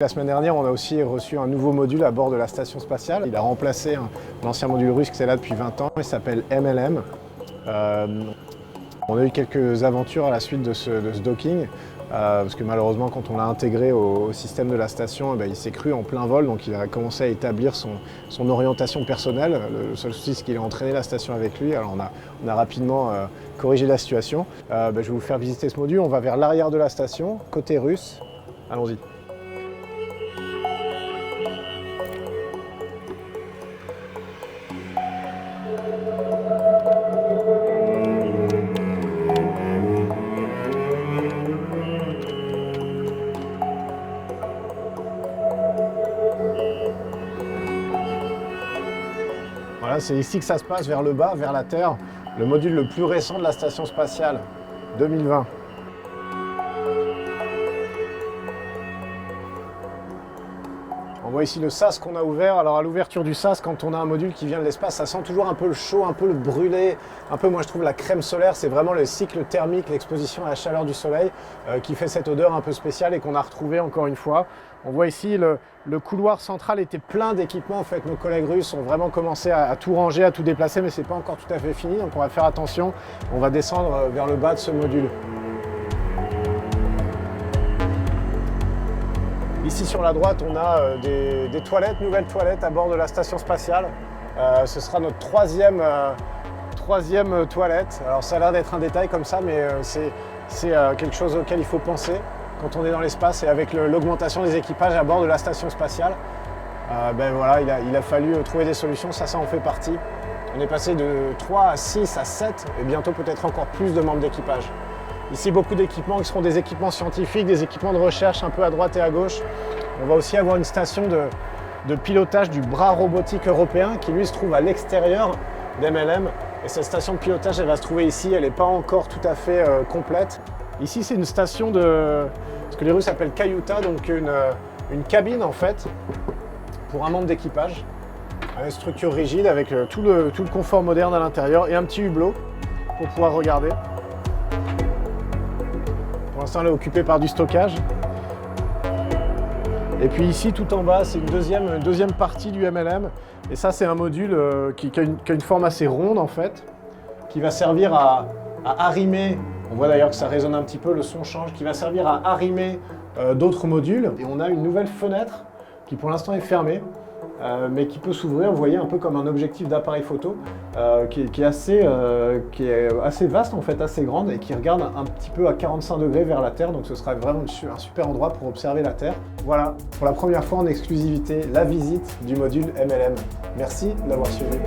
La semaine dernière, on a aussi reçu un nouveau module à bord de la station spatiale. Il a remplacé un ancien module russe qui est là depuis 20 ans. Il s'appelle MLM. On a eu quelques aventures à la suite de ce docking, parce que malheureusement, quand on l'a intégré au système de la station, il s'est cru en plein vol, donc il a commencé à établir son orientation personnelle. Le seul souci, c'est qu'il a entraîné la station avec lui. Alors on a rapidement corrigé la situation. Je vais vous faire visiter ce module. On va vers l'arrière de la station, côté russe. Allons-y. Voilà, c'est ici que ça se passe, vers le bas, vers la Terre, le module le plus récent de la station spatiale, 2020. On voit ici le sas qu'on a ouvert. Alors à l'ouverture du sas, quand on a un module qui vient de l'espace, ça sent toujours un peu le chaud, un peu le brûlé, un peu, moi je trouve, la crème solaire. C'est vraiment le cycle thermique, l'exposition à la chaleur du soleil qui fait cette odeur un peu spéciale et qu'on a retrouvée encore une fois. On voit ici le couloir central était plein d'équipements. En fait, nos collègues russes ont vraiment commencé à tout ranger, à tout déplacer, mais c'est pas encore tout à fait fini. Donc on va faire attention. On va descendre vers le bas de ce module. Ici sur la droite, on a des toilettes, nouvelles toilettes à bord de la station spatiale. Ce sera notre troisième toilette. Alors ça a l'air d'être un détail comme ça, mais c'est quelque chose auquel il faut penser quand on est dans l'espace et avec l'augmentation des équipages à bord de la station spatiale. Voilà, il a fallu trouver des solutions, ça en fait partie. On est passé de 3 à 6 à 7 et bientôt peut-être encore plus de membres d'équipage. Ici, beaucoup d'équipements qui seront des équipements scientifiques, des équipements de recherche un peu à droite et à gauche. On va aussi avoir une station de pilotage du bras robotique européen qui lui se trouve à l'extérieur d'MLM. Et cette station de pilotage, elle va se trouver ici, elle n'est pas encore tout à fait complète. Ici, c'est une station de ce que les Russes appellent kayuta, donc une cabine en fait pour un membre d'équipage. Une structure rigide avec tout le confort moderne à l'intérieur et un petit hublot pour pouvoir regarder. Pour l'instant, elle est occupée par du stockage. Et puis ici, tout en bas, c'est une deuxième partie du MLM. Et ça, c'est un module qui a une forme assez ronde, en fait, qui va servir à arrimer. On voit d'ailleurs que ça résonne un petit peu, le son change, qui va servir à arrimer d'autres modules. Et on a une nouvelle fenêtre qui, pour l'instant, est fermée, mais qui peut s'ouvrir, vous voyez, un peu comme un objectif d'appareil photo, qui est assez vaste en fait, assez grande et qui regarde un petit peu à 45 degrés vers la Terre, donc ce sera vraiment un super endroit pour observer la Terre. Voilà, pour la première fois en exclusivité, la visite du module MLM. Merci de l'avoir suivi.